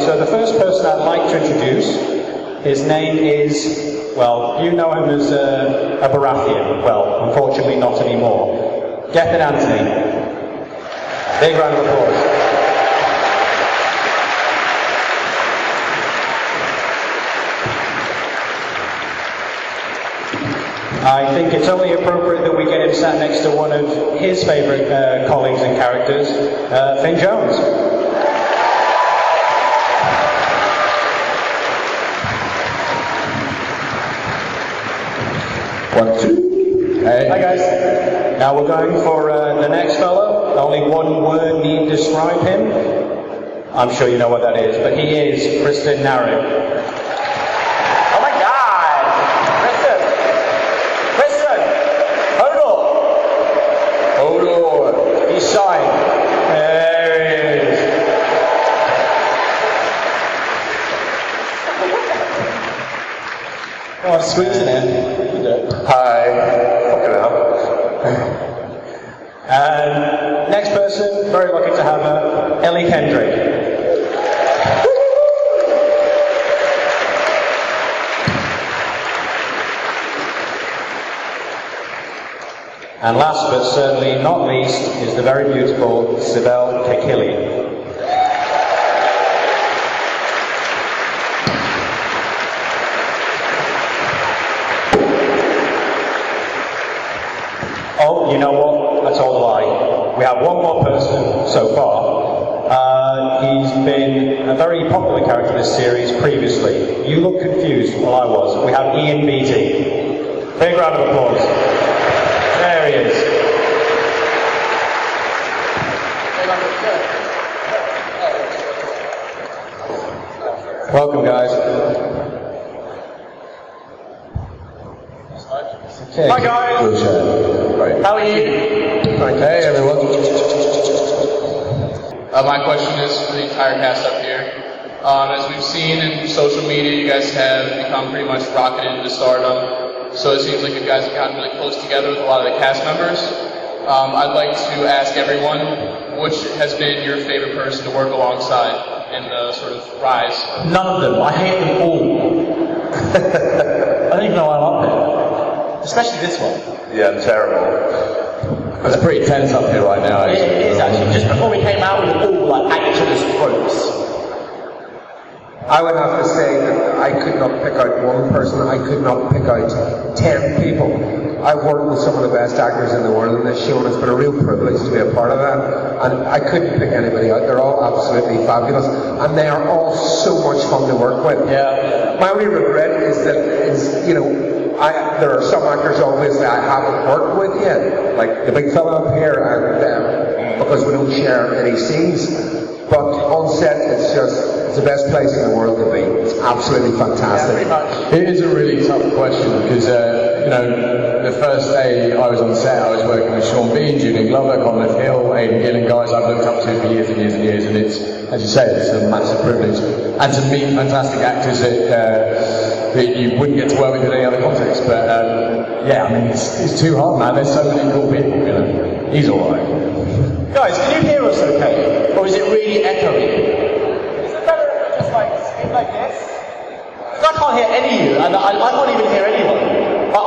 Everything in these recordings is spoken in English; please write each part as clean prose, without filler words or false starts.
so the first person I'd like to introduce, his name is, well, you know him as a Baratheon. Well, unfortunately not anymore. Gethin Anthony. Big round of applause. I think it's only appropriate that we get him sat next to one of his favourite colleagues and characters, Finn Jones. One, two. Hey. Hi guys. Now we're going for the next fellow. Only one word need describe him. I'm sure you know what that is, but he is Kristian Nairn. He's Shae. There he is. Oh, I'm squeezing in. Hi. Fucking hell. And next person, very lucky to have her, Ellie Kendrick. And last but certainly not least is the very beautiful Sibel Kekilli. Oh, you know what? That's all a lie. We have one more person so far. He's been a very popular character in this series previously. You look confused, well I was. We have Beattie. Big round of applause. There he is. Welcome, guys. Okay. Hi, guys. How are you? Hey, everyone. My question is for the entire cast up here. As we've seen in social media, you guys have become pretty much rocketed into stardom. So it seems like you guys have gotten really close together with a lot of the cast members. I'd like to ask everyone, which has been your favorite person to work alongside in the sort of rise? None of them. I hate them all. I don't even know why I'm up here. Especially this one. Yeah, terrible. It's pretty tense up here right now. It is actually. Just before we came out, we were all like activist ropes. I would have to say that I could not pick out one person, I could not pick out 10 people. I've worked with some of the best actors in the world in this show, and it's been a real privilege to be a part of that. And I couldn't pick anybody out. They're all absolutely fabulous, and they are all so much fun to work with. Yeah. My only regret is that, there are some actors obviously I haven't worked with yet, like the big fella up here, and because we don't share any scenes. But on set, it's the best place in the world to be. It's absolutely fantastic. Yeah, it is a really tough question because, the first day I was on set, I was working with Sean Bean, Julian Glover, Conleth Hill, Aidan Gillen, guys I've looked up to for years and years and years, and it's, as you say, it's a massive privilege. And to meet fantastic actors that you wouldn't get to work with in any other context. But it's too hard, man. There's so many cool people, He's alright. Guys, can you hear us okay? Or is it really echoey? Is it better if just speak like this? Because I can't hear any of you, and I can't even hear anyone. But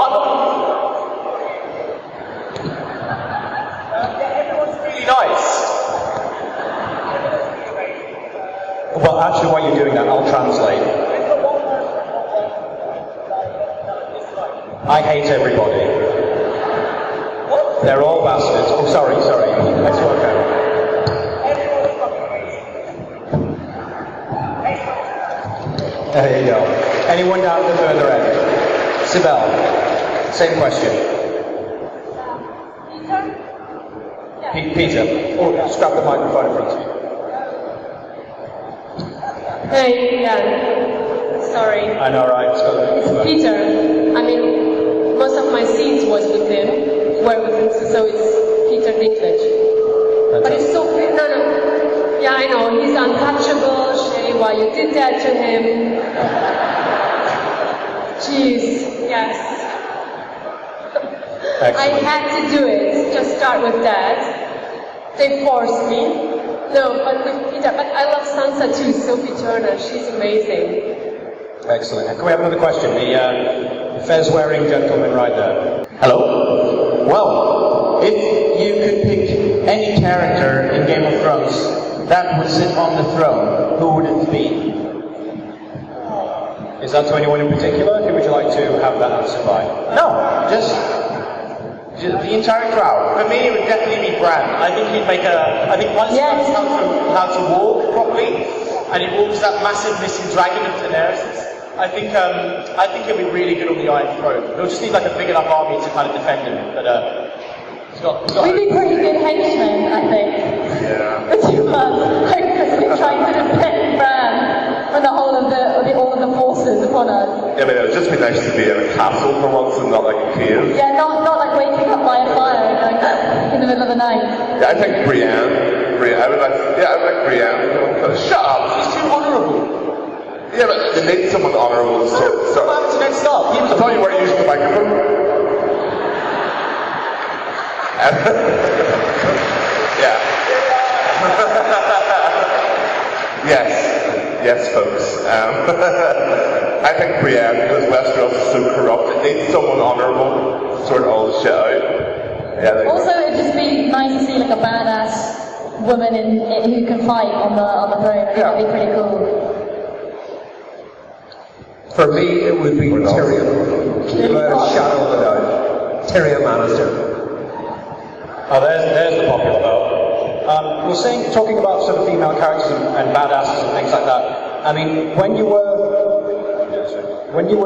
everyone's really nice. Well, actually, while you're doing that, I'll translate. I hate everybody. They're all bastards. Oh, sorry. Let's work out. There you go. Anyone down the further end? Sibel, same question. Peter? Oh, just grab the microphone in front of you. Hey, yeah. Sorry. I know, right? It's Peter. I mean, most of my scenes were with him, so it's Peter Dinklage. But it's so no. Yeah, I know. He's untouchable. Shae, why you did that to him? Jeez, yes. Excellent. I had to do it. Just start with that. They forced me. No, but with Peter, but I love Sansa too, Sophie Turner, she's amazing. Excellent. Can we have another question? The fez-wearing gentleman right there. Hello? Well, if you could pick any character in Game of Thrones that would sit on the throne, who would it be? Is that to anyone in particular? Who would you like to have that answered by? No, just the entire crowd. For me, it would definitely be Bran. I think he'd make I think once he knows how to walk properly, and he walks that massive missing dragon of Daenerys, I think he'll be really good on the Iron Throne. He'll just need like a big enough army to kind of defend him. But he's got we'd be pretty good henchmen, I think. Yeah. The two of us, hopelessly trying to defend Bran when all of the forces upon us. Yeah, but it would just be nice to be in a castle for once and not like a cave. Yeah, not like waking up by a fire in the middle of the night. Yeah, I think Brienne. I would like Brienne. Shut up! He's too honourable. Yeah, but they need someone honourable to What happened to Ned Stark? He was I thought you weren't using the microphone. Yeah. Yes, folks. I think Brienne, because Westeros is so corrupt, it needs someone honourable to sort all the shit out. Yeah, Also, it'd just be nice to see like a badass woman who can fight on the throne. I think that'd be pretty cool. For me, it would be Tyrion. Without a shadow of a doubt. Tyrion Lannister. Oh, there's the popular vote. We're talking about sort of female characters and badasses and things like that. I mean, when you were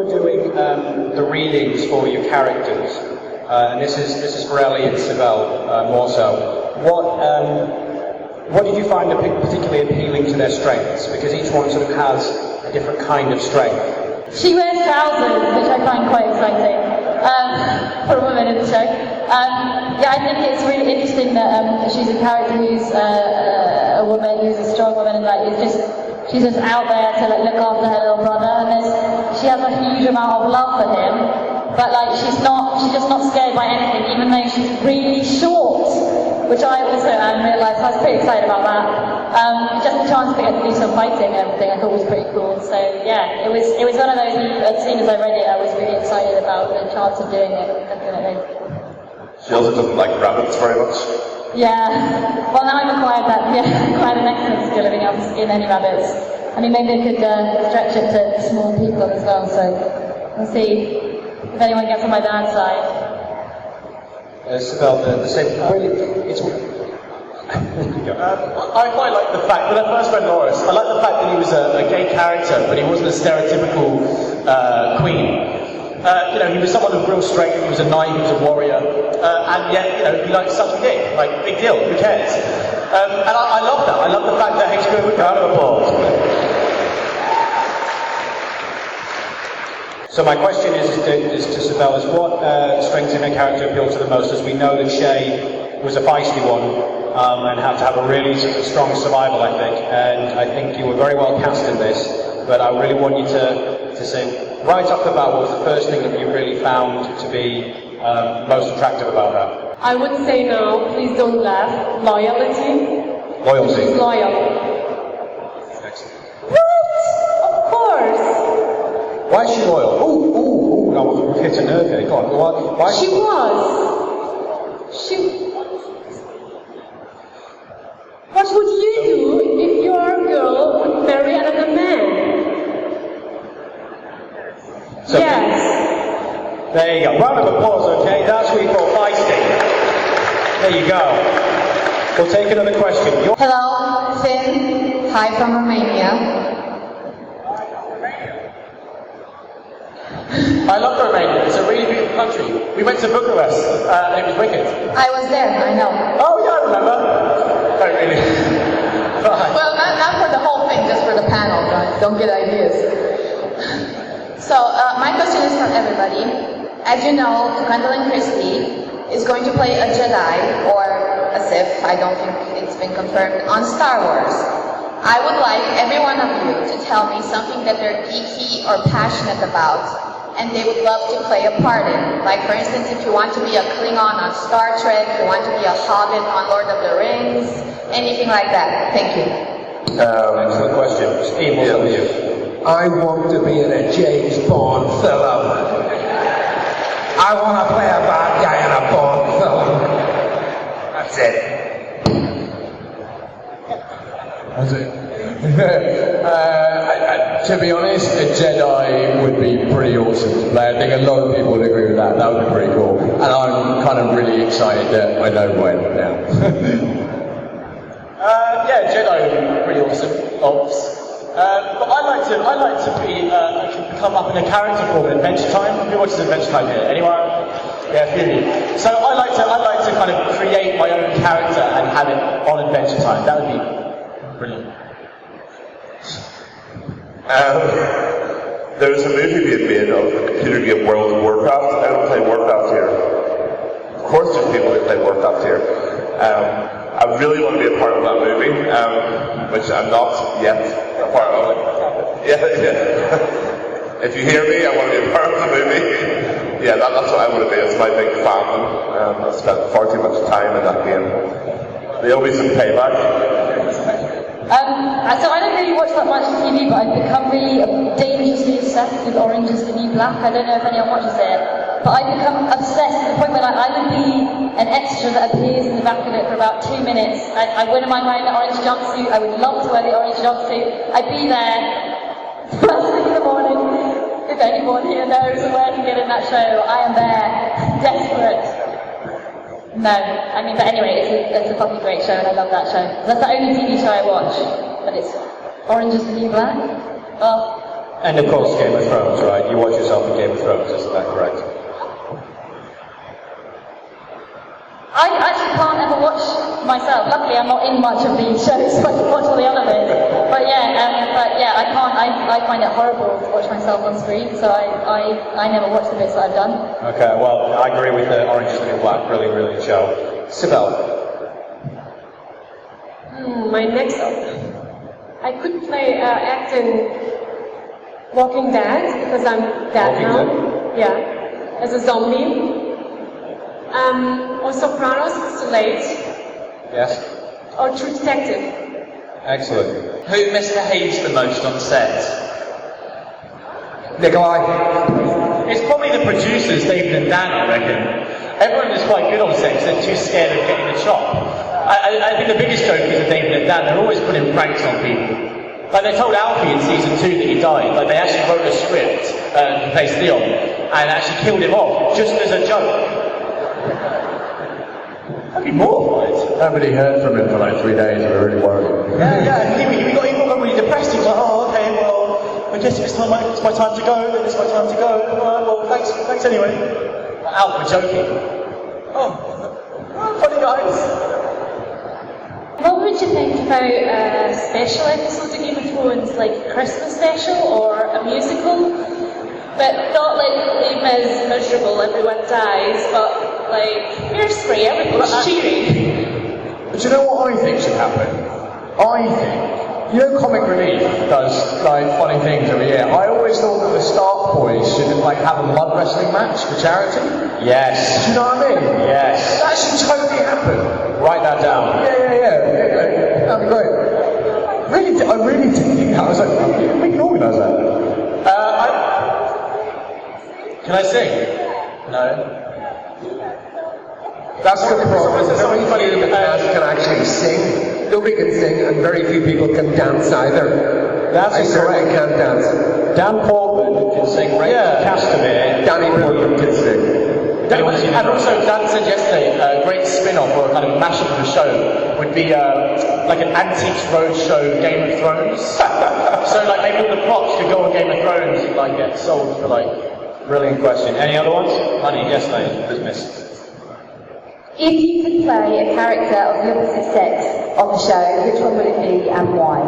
doing the readings for your characters, and this is for Ellie and Sibel more so, what did you find particularly appealing to their strengths? Because each one sort of has a different kind of strength. She wears trousers, which I find quite exciting for a woman in the show. I think it's really interesting that she's a character who's a woman, who's a strong woman, and she's just out there to look after her little brother. And she has a huge amount of love for him, but she's just not scared by anything, even though she's really short, which I also realised. I was pretty excited about that. Just the chance to get to do some fighting and everything, I thought was pretty cool. So yeah, it was one of those. As soon as I read it, I was really excited about the chance of doing it. Definitely. She also doesn't like rabbits very much. Yeah. Well, now I've acquired an excellent skill of being able to skin any rabbits. I mean, maybe they could stretch it to small people as well. So we'll see if anyone gets on my dad's side. Sibel, the same. It's. I quite like the fact, when I first read Loras, I like the fact that he was a gay character, but he wasn't a stereotypical queen. He was someone of real strength, he was a knight, he was a warrior, and yet, he liked such a dick. Like, big deal, who cares? And I love that. I love the fact that HBO would round of applause. So my question is to Sibel, is what strengths in her character appeal to the most? As we know that Shae was a feisty one, and had to have a really strong survival ethic, and I think you were very well cast in this, but I really want you to say, right off the bat, what was the first thing that you really found to be most attractive about her? I would say now, please don't laugh, loyalty. Loyalty. She's loyal. Excellent. What? Of course. Why is she loyal? Ooh, no, we've hit a nerve here. Go on. Why She was. What would you do if your girl would marry another man? So, Yes. there you go. Round of applause, okay? That's what you call feisty. There you go. We'll take another question. Hello, Finn. Hi from Romania. I love Romania. It's a really beautiful country. We went to Bucharest, and it was wicked. I was there, I know. Oh yeah, I remember. Don't really. Bye. Well, not for the whole thing, just for the panel, guys. Don't get ideas. So, my question is for everybody. As you know, Gwendolyn Christie is going to play a Jedi, or a Sith, I don't think it's been confirmed, on Star Wars. I would like every one of you to tell me something that they're geeky or passionate about, and they would love to play a part in. Like, for instance, if you want to be a Klingon on Star Trek, if you want to be a Hobbit on Lord of the Rings, anything like that. Thank you. Excellent question. Steve, what's up with you? I want to be in a James Bond film. I want to play a bad guy in a Bond film. That's it. That's it. To be honest, a Jedi would be pretty awesome to play. I think a lot of people would agree with that. That would be pretty cool. And I'm kind of really excited that I know when now. Yeah, Jedi would be pretty awesome, but I like to come up in a character called Adventure Time. Who watches Adventure Time here? Anyone? Yeah, a few of you. So I like to kind of create my own character and have it on Adventure Time. That would be brilliant. There's a movie being made of the computer game World of Warcraft. I don't play Warcraft here. Of course there's people who play Warcraft here. I really want to be a part of that movie, which I'm not yet a part of. Yeah. If you hear me, I want to be a part of the movie. Yeah, that's what I want to be. It's my big fandom. I spent far too much time in that game. They owe me some payback. So I don't really watch that much TV, but I've become really dangerously obsessed with Orange Is the New Black. I don't know if anyone watches it, but I've become obsessed to the point where I would be an extra that appears in the back of it for about 2 minutes. I wouldn't mind wearing the orange jumpsuit. I would love to wear the orange jumpsuit. I'd be there first thing in the morning. If anyone here knows where to get in that show, I am there, desperate. No, I mean, but anyway, it's a fucking great show, and I love that show. That's the only TV show I watch, but it's Orange Is the New Black. Well, And of course, Game of Thrones, right? You watch yourself in Game of Thrones, isn't that correct? I actually can't ever watch myself. Luckily, I'm not in much of these shows, so I can watch all the other bits. But yeah, I can't. I find it horrible to watch myself on screen, so I never watch the bits that I've done. Okay, well, I agree with the Orange Is the New Black. Really, really show. Sibel. My next I could play act in Walking Dead because I'm dead now. Yeah, as a zombie. Or Sopranos, it's too late. Yes. Or True Detective. Excellent. Who misbehaves the most on set? Nikolai. It's probably the producers, David and Dan, I reckon. Everyone is quite good on set because they're too scared of getting the chop. I think the biggest joke is that David and Dan, they're always putting pranks on people. Like they told Alfie in season 2 that he died. Like they actually wrote a script to play Theon and actually killed him off just as a joke. I'd be mortified. Nobody heard from him for like 3 days, we were really worried. Yeah, he got really depressed. He was like, oh, okay, well, I guess it's my time to go, then it's my time to go. Alright, well, thanks anyway. Alf, we're joking. Oh, funny guys. What would you think about a special episode of Game of Thrones, like a Christmas special or a musical? But not like leave as miserable, everyone dies, but like hairspray, everyone's cheering. But you know what I think should happen? I think, you know, Comic Relief does like funny things every year. I always thought that the Stark Boys should like have a mud wrestling match for charity. Yes. Do you know what I mean? Yes. That should totally happen. Write that down. Yeah. That'd be great. I really did think that. I was like, we can organise that. Can I sing? No. That's the problem. Very few of the cast can actually sing. Nobody can sing, and very few people can dance either. I certainly can't dance. Dan Portman can sing. Ray Castamere. Danny Portman can sing. And also, Dan said yesterday, a great spin-off or a kind of mashup of the show would be like an Antiques Roadshow Game of Thrones. So like maybe all the props could go on Game of Thrones and like get sold for like. Brilliant question. Any other ones? Honey, yes, mate. Dismissed. If you could play a character of the opposite sex on the show, which one would it be and why?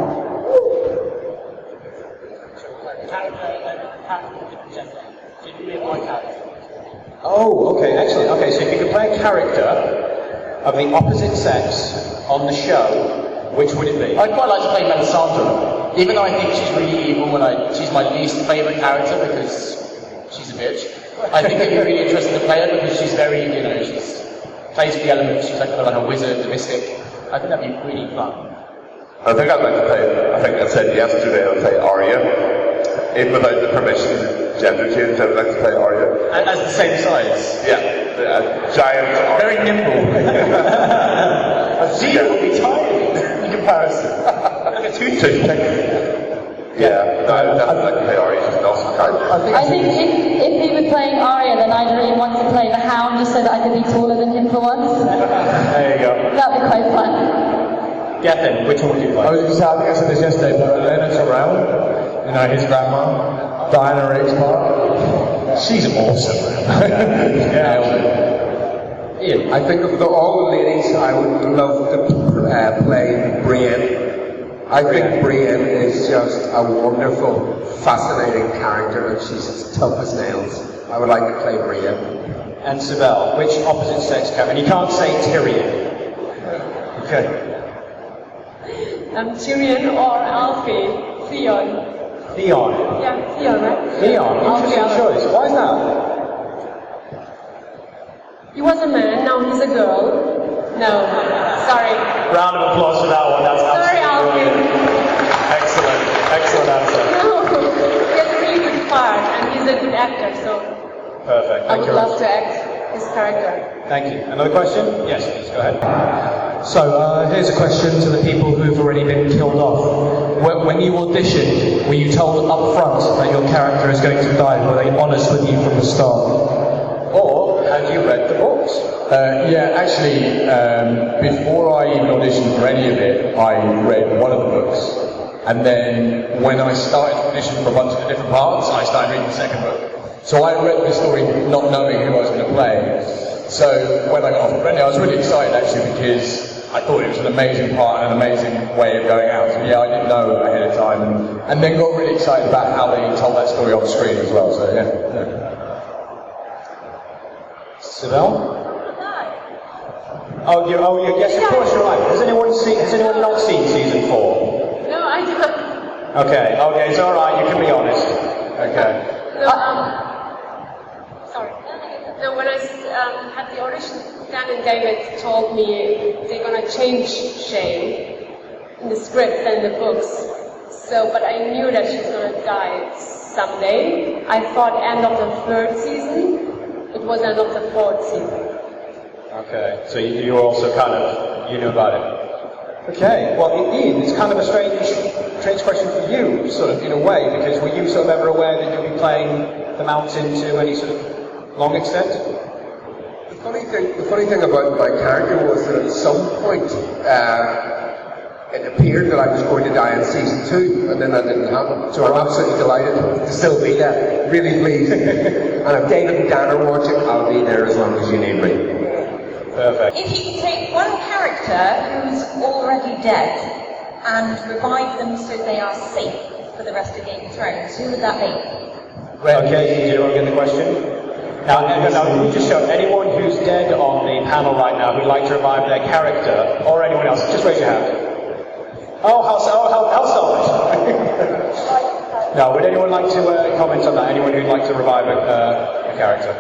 Oh, okay, excellent. Okay, so if you could play a character of the opposite sex on the show, which would it be? I'd quite like to play Melisandre, even though I think she's really evil and she's my least favourite character because she's a bitch. I think it'd be really interesting to play her because she's very, she's plays the elements. She's like kind of like a wizard, a mystic. I think that'd be really fun. I think I'd like to play, I think I said yesterday I'd play Arya. Even without the permission to gender change, I'd like to play Arya. And as the same size? Yeah, a giant Arya. Very nimble. She would be tiny in comparison. Like a toothpick. Yeah, no, I'd definitely like to play Arya. She's an awesome character. I think if he was playing Arya, then I'd really want to play the Hound just so that I could be taller than him for once. There you go. That'd be quite fun. Gethin, which one would you play? I was going to say, I think I said this yesterday, but Renly Tyrell, his grandma, Diana Riggs Park, she's awesome. Ian, I think of all the ladies, I would love to play Brienne. I think Brienne is just a wonderful, fascinating character, and she's as tough as nails. I would like to play Brienne. And Sibel, which opposite sex character? And you can't say Tyrion. Okay. Tyrion or Alfie? Theon. Theon. Yeah, Theon, right? Theon, interesting choice. Why is that? He was a man, now he's a girl. No, sorry. Round of applause for that one. That's Sorry, Alfie. Excellent. Excellent answer. No, he has a really good part, and he's a good actor, so Perfect. I Thank would you. love to act his character. Thank you. Another question? Yes, please go ahead. So here's a question to the people who've already been killed off. When you auditioned, were you told up front that your character is going to die? Were they honest with you from the start? Or had you read the books? Yeah, actually, before I even auditioned for any of it, I read one of the books. And then when I started to audition for a bunch of the different parts, I started reading the second book. So I read the story not knowing who I was going to play. So when I got offered Renly, I was really excited actually because I thought it was an amazing part and an amazing way of going out. So yeah, I didn't know ahead of time, and then got really excited about how they told that story on screen as well. So yeah. Sibel? Yes, of course you're right. Has anyone not seen season 4? No, I didn't. Okay, it's alright, you can be honest. Okay. No, sorry. No, when I had the audition, Dan and David told me they're gonna change Shae in the script and the books. So, but I knew that she's gonna die someday. I thought end of the 3rd season. It was end of the 4th season. Okay, so you were also you knew about it. Okay, well Ian, it's kind of a strange question for you, sort of, in a way, because were you sort of ever aware that you'd be playing the Mountain to any sort of long extent? The funny thing about my character was that at some point, it appeared that I was going to die in season 2, and then that didn't happen. So I'm absolutely delighted to still be there. Really pleased. And if David and Dan are watching, I'll be there as long as you need me. Perfect. If you could take one character who's already dead and revive them so they are safe for the rest of Game of Thrones, who would that be? Okay, do you want to get the question? Now, can you just show anyone who's dead on the panel right now who'd like to revive their character, or anyone else? Just raise your hand. Oh, how selfish. Now, would anyone like to comment on that? Anyone who'd like to revive a character?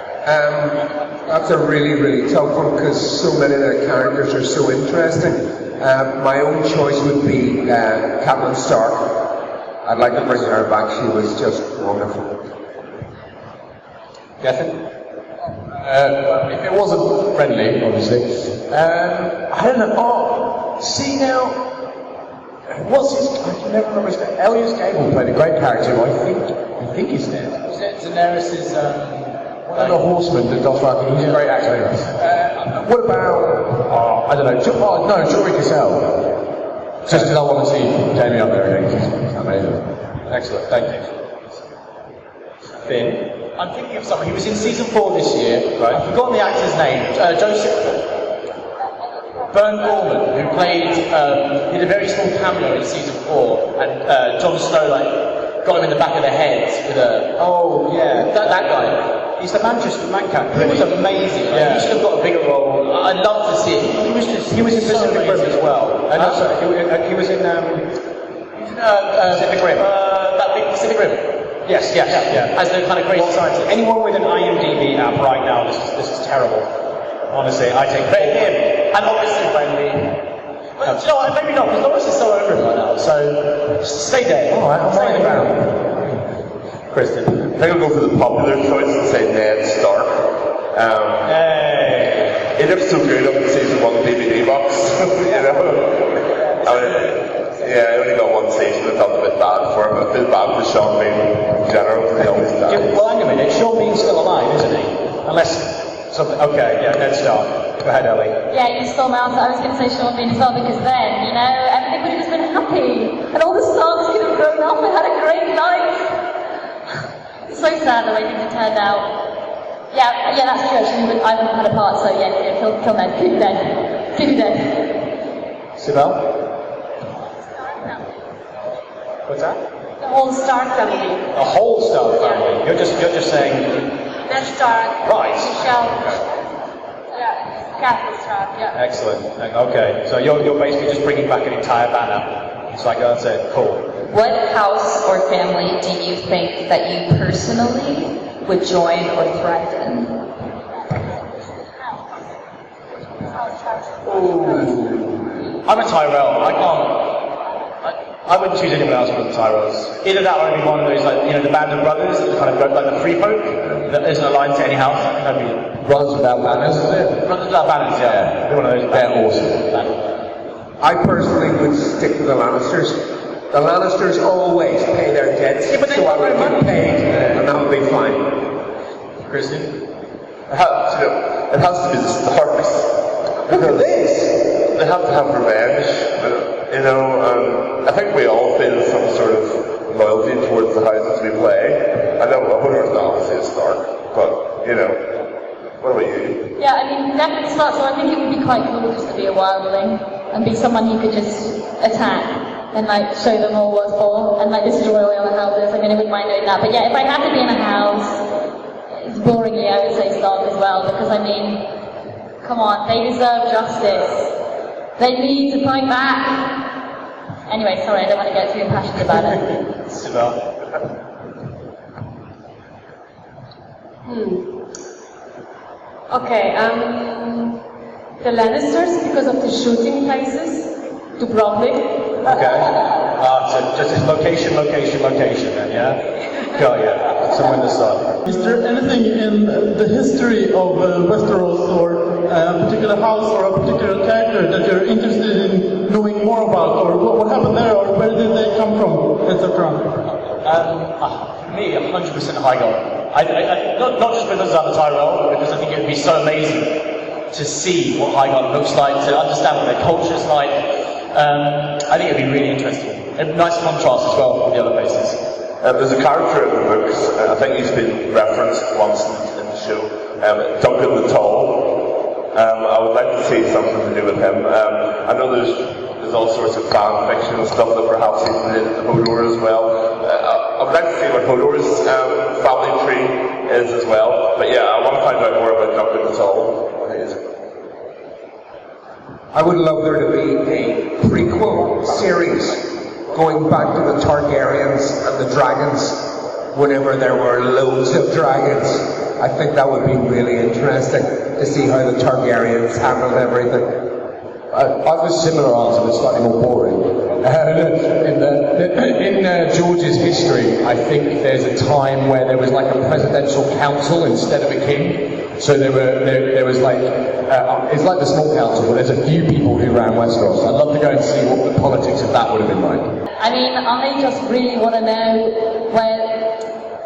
That's a really, really tough one because so many of their characters are so interesting. My own choice would be Catelyn Stark. I'd like to bring her back. She was just wonderful. Gethin? If it wasn't Renly, obviously, I don't know. Oh, see now. What's his? I can never remember his name. Elias Gable played a great character. I think he's dead. Was it Daenerys's? One of the horsemen that does that. He's a great actor. What about? I don't know. Jory Cassell. Just because I want to see Jamie up there again. He's amazing. Excellent. Thank you. Finn? I'm thinking of someone. He was in season 4 this year. Right. I've forgotten the actor's name. Joseph. Bern Gorman, who played, he had a very small cameo in season 4, and Jon Snow got him in the back of the head with a. Oh yeah, that guy. He's the Manchester man character. He was amazing. Yeah. He should have got a bigger role. I'd love to see it. He was in Pacific Rim as well. He was in Pacific Rim. That big Pacific Rim. Yes, yeah. As the kind of great scientist. Anyone with an IMDb app right now, this is terrible. Honestly, I take him. And obviously Renly. But you know what, maybe not, because Loras is so over him right now, so just stay there. Alright, I'll stay around. Kristen. I think I'll go for the popular choice and say Ned Stark. It looks so good up in season 1 DVD box, you know? I only got one season, I felt a bit bad for him. I feel bad for Sean Bean in general, because he always died. Well, hang a minute, Sean Bean's still alive, isn't he? Unless something. Okay, yeah, Ned Stark. Go ahead, Ellie. Yeah, you stole my answer. I was going to say Sean Bean as well, because then, you know, everything would have just been happy. And all the Starks could have grown up and had a great life. It's so sad the way things have turned out. Yeah, that's true. Actually, I wouldn't have had a part, so yeah, kill Ned. Keep Ned. Keep Ned. Sibel? What's that? The whole Stark family. The whole Stark family. You're just saying. Ned Stark. Right. Michelle. Catherine Stark. Yeah. Excellent. Okay, so you're basically just bringing back an entire banner. It's like that's it. Cool. What house or family do you think that you personally would join or threaten? Ooh. I'm a Tyrell. I wouldn't choose anyone else but the Tyrells. Either that or I'd be one of those, like, you know, the band of brothers, that kind of go like the Free Folk, that isn't aligned to any house. That'd be Brothers Without Banners, is it? Brothers Without Banners, yeah. Be one of those. They're awesome. I personally would stick to the Lannisters. The Lannisters always pay their debts, yeah, but they so I would get paid, and that would be fine. Kristen? It has to be the Starks. Look at this! They have to have revenge, you know, I think we all feel some sort of loyalty towards the houses we play. I know Hodor's obviously a Stark, but, you know, what about you? Yeah, I mean, definitely Stark, so I think it would be quite cool just to be a wildling and be someone who could just attack and, like, show them all what's for and, like, destroy all the other houses. I mean, I wouldn't mind doing that. But yeah, if I had to be in a house, boringly I would say Stark as well, because, I mean, come on, they deserve justice. They need to fight back. Anyway, sorry, I don't want to get too passionate about it. Sibel? Okay, the Lannisters, because of the shooting places, Dubrovnik. Okay. So just it's location then, yeah? Go, yeah. Somewhere in the sun. Is there anything in the history of Westeros or a particular house or a particular character that you're interested in knowing more about, or what happened there, or where did they come from, etc.? For me, 100% Highgarden. Not just because I'm a Tyrell, but because I think it would be so amazing to see what Highgarden looks like, to understand what their culture's like. I think it'd be really interesting. A nice contrast as well with the other places. There's a character in the books, I think he's been referenced once in the show, Duncan the Tall. I would like to see something to do with him. I know there's all sorts of fan fiction and stuff that perhaps he's related to Hodor as well. I would like to see what Hodor's family tree is as well. But yeah, I want to find out more about Duncan the Tall. I would love there to be a prequel series going back to the Targaryens and the dragons whenever there were loads of dragons. I think that would be really interesting to see how the Targaryens handled everything. I have a similar answer, but slightly more boring. In George's history, I think there's a time where there was like a presidential council instead of a king. So there was like, it's like the small council, but there's a few people who ran Westeros. I'd love to go and see what the politics of that would have been like. I mean, I just really want to know where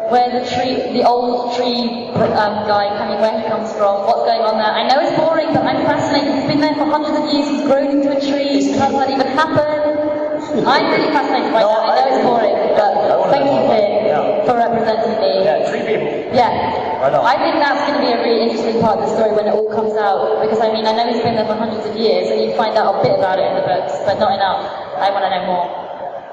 the old tree guy coming, where he comes from, what's going on there. I know it's boring, but I'm fascinated. He's been there for hundreds of years, he's grown into a tree, how does that even happen? I'm really fascinated by that. I know it's boring, but thank you, Finn, for representing me. Yeah, tree people. Yeah. Right on. I think that's going to be a really interesting part of the story when it all comes out, because I mean, I know he's been there for hundreds of years, and you find out a bit about it in the books, but not enough. I want to know more.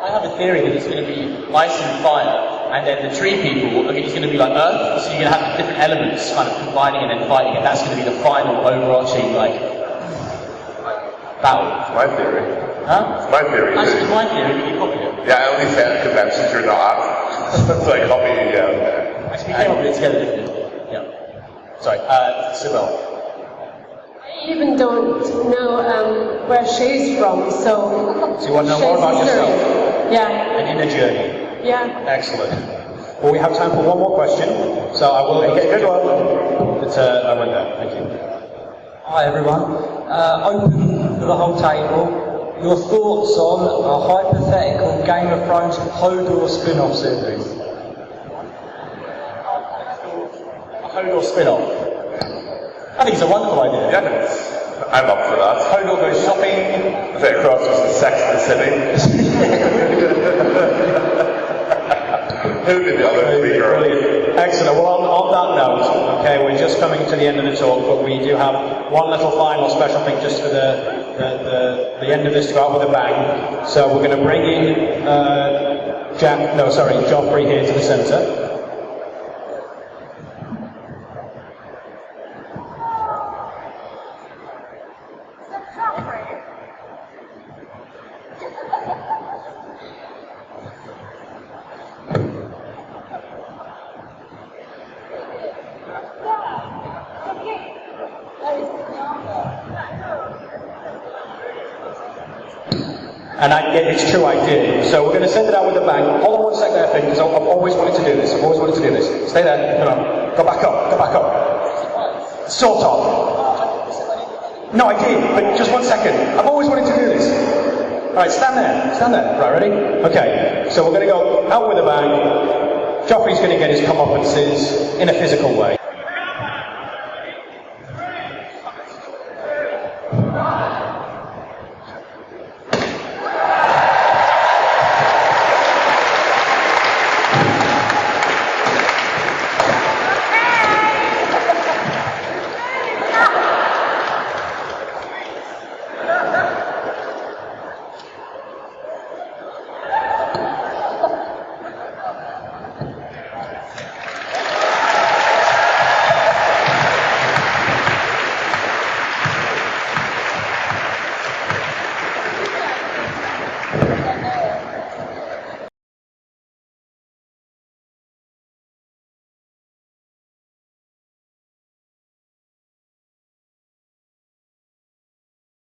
I have a theory that it's going to be ice and fire, and then the tree people, it's going to be like Earth, so you're going to have the different elements kind of combining and then fighting, and that's going to be the final overarching, like, battle. It's my theory. Huh? It's my theory. Actually, it's my theory, but you copied it. Yeah, I only say at conventions you're not at. So I copy you, yeah. Actually, we came up with it together, didn't we? Yeah. Sorry, Sibel. I even don't know where Shae's from, so... So you want to know more about yourself? Yeah. An inner journey? Yeah. Excellent. Well, we have time for one more question, so I will get a good one. But I went there. Thank you. Hi everyone. Open for the whole table. Your thoughts on a hypothetical Game of Thrones Hodor spin-off series? A Hodor spin-off? I think it's a wonderful idea. Yeah, I'm up for that. Hodor goes shopping. Is it across the Sex and the City? Who did the other three girls? Brilliant. Excellent. Well, on that note, okay, we're just coming to the end of the talk, but we do have one little final special thing just for the end of this to go out with a bang. So we're going to bring in Joffrey here to the centre. And it's true, I did. So we're going to send it out with a bang. Hold on one second, I think, because I've always wanted to do this. Stay there. Come on. Go back up. Sort of. No, I did, but just 1 second. I've always wanted to do this. Alright, stand there. Right, ready? Okay, so we're going to go out with a bang. Joffrey's going to get his comeuppances in a physical way.